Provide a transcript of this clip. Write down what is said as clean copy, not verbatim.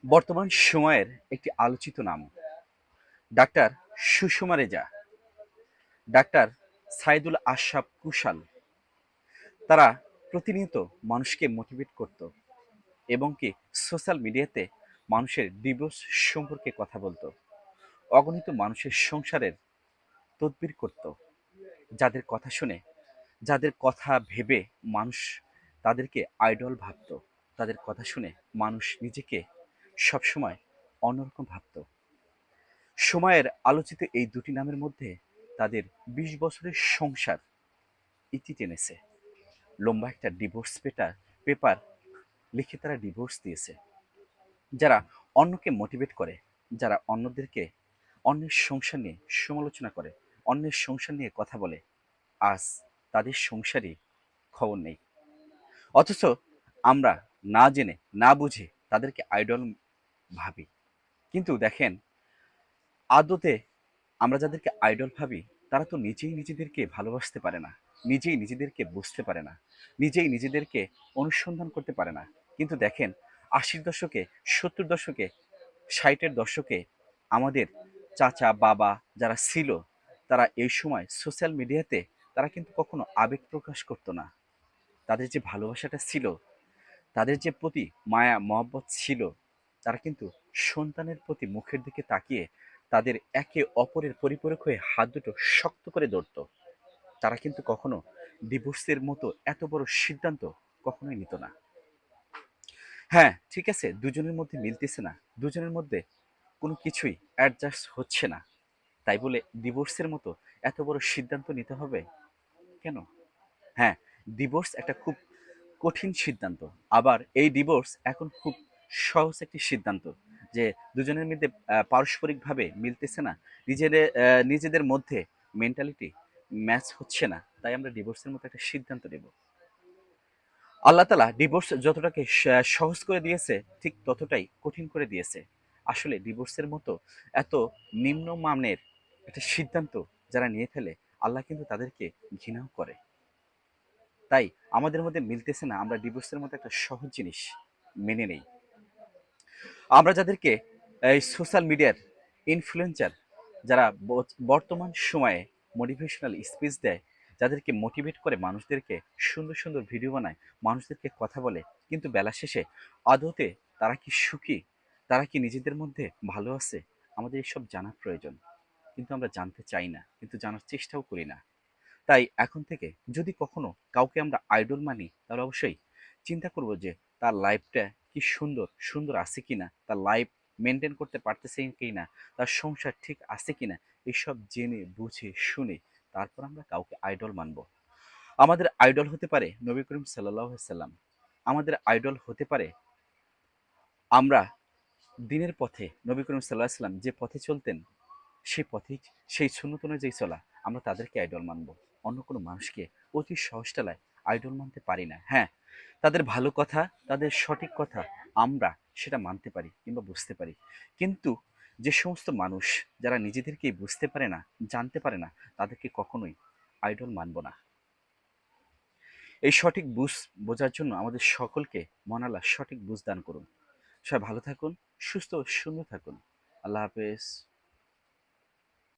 বর্তমান সময়ের একটি আলোচিত নাম ডাক্তার সুষমা রেজা, ডাক্তার সাইদুল আশরাফ কুশাল। তারা প্রতিনিয়ত মানুষকে মোটিভেট করত এবং কি সোশ্যাল মিডিয়াতে মানুষের ডিভোর্স সম্পর্কে কথা বলতো, অগণিত মানুষের সংসারের তদবির করত। যাদের কথা শুনে, যাদের কথা ভেবে মানুষ তাদেরকে আইডল ভাবত, তাদের কথা শুনে মানুষ নিজেকে সবসময় অন্যরকম ভাবত। সময়ের আলোচিত এই দুটি নামের মধ্যে তাদের ২০ বছরের সংসার ইতি টেনেছে। লম্বা একটা ডিভোর্স পেপার লিখে তারা ডিভোর্স দিয়েছে। যারা অন্যকে মোটিভেট করে, যারা অন্যের সংসার নিয়ে সমালোচনা করে, অন্যের সংসার নিয়ে কথা বলে, আজ তাদের সংসারই খবর নেই। অথচ আমরা না জেনে না বুঝে তাদেরকে আইডল ভাবি। কিন্তু দেখেন, আদতে আমরা যাদেরকে আইডল ভাবি তারা তো নিজেই নিজেদেরকে ভালোবাসতে পারে না, নিজেই নিজেদেরকে বুঝতে পারে না, নিজেই নিজেদেরকে অনুসন্ধান করতে পারে না। কিন্তু দেখেন, ৮০-র দশকে, ৭০-র দশকে, ৬০-এর দশকে আমাদের চাচা বাবা যারা ছিল, তারা এই সময় সোশ্যাল মিডিয়াতে তারা কিন্তু কখনো আবেগ প্রকাশ করতো না। তাদের যে ভালোবাসাটা ছিল, তাদের যে প্রতি মায়া মহব্বত ছিল, তারা কিন্তু সন্তানের প্রতি মুখের দিকে তাকিয়ে তাদের একে অপরের পরিপূরক হয়ে হাত দুটো শক্ত করে ধরত। তারা কিন্তু কখনো ডিভোর্সের মতো এত বড় সিদ্ধান্ত কখনোই নিত না। হ্যাঁ, ঠিক আছে, দুজনের মধ্যে মিলতেছে না, দুজনের মধ্যে কোনো কিছুই অ্যাডজাস্ট হচ্ছে না, তাই বলে ডিভোর্সের মতো এত বড় সিদ্ধান্ত নিতে হবে কেন? হ্যাঁ, ডিভোর্স একটা খুব কঠিন সিদ্ধান্ত। আবার এই ডিভোর্স এখন খুব সহজ একটি সিদ্ধান্ত যে দুজনের মধ্যে পারস্পরিকভাবে মিলতেছে না, নিজেদের মধ্যে মেন্টালিটি ম্যাচ হচ্ছে না, তাই আমরা ডিভোর্সের মতো একটা সিদ্ধান্ত নেব। আল্লাহ তালা ডিভোর্স যতটাকে সহজ করে দিয়েছে, ঠিক ততটাই কঠিন করে দিয়েছে। আসলে ডিভোর্সের মতো এত নিম্নমানের একটা সিদ্ধান্ত যারা নিয়ে ফেলে, আল্লাহ কিন্তু তাদেরকে ঘৃণাও করে। তাই আমাদের মধ্যে মিলতেছে না, আমরা ডিভোর্সের মতো একটা সহজ জিনিস মেনে নেই। আমরা যাদেরকে এই সোশ্যাল মিডিয়ার ইনফ্লুয়েন্সার, যারা বর্তমান সময়ে মোটিভেশনাল স্পিচ দেয়, যাদেরকে মোটিভেট করে, মানুষদেরকে সুন্দর সুন্দর ভিডিও বানায়, মানুষদেরকে কথা বলে, কিন্তু বেলা শেষে আদতে তারা কি সুখী, তারা কি নিজেদের মধ্যে ভালো আছে, আমাদের এসব জানার প্রয়োজন। কিন্তু আমরা জানতে চাই না, কিন্তু জানার চেষ্টাও করি না। তাই এখন থেকে যদি কখনো কাউকে আমরা আইডল মানি, তাহলে অবশ্যই চিন্তা করব যে তার লাইফটা কি সুন্দর সুন্দর আছে কিনা, তার লাইফ মেনটেন করতে পারতেছে কিনা, তার সংসার ঠিক আছে কিনা, এসব জেনে বুঝে শুনে তারপর আমরা কাউকে আইডল মানব। আমাদের আইডল হতে পারে নবী করিম সাল্লাল্লাহু আলাইহি সাল্লাম। আমাদের আইডল হতে পারে আমরা দিনের পথে নবী করিম সাল্লাল্লাহু আলাইহি সাল্লাম যে পথে চলতেন, সেই পথেই, সেই সুন্নত অনুযায়ী চলা, আমরা তাদেরকে আইডল মানব। অন্য কোনো মানুষকে অতি সহজ ঠেলায় আইডল মানতে পারি না। হ্যাঁ, তাদের ভালো কথা, তাদের সঠিক কথা আমরা সেটা মানতে পারি কিংবা বুঝতে পারি। কিন্তু যে সমস্ত মানুষ যারা নিজেদেরকেই বুঝতে পারে না, জানতে পারে না, তাদেরকে কখনোই আইডল মানব না। এই সঠিক বোঝার জন্য আমাদের সকলকে মহান আল্লাহ সঠিক বুঝ দান করুন। সবাই ভালো থাকুন, সুস্থ ও সুন্দর থাকুন। আল্লাহ হাফেজ।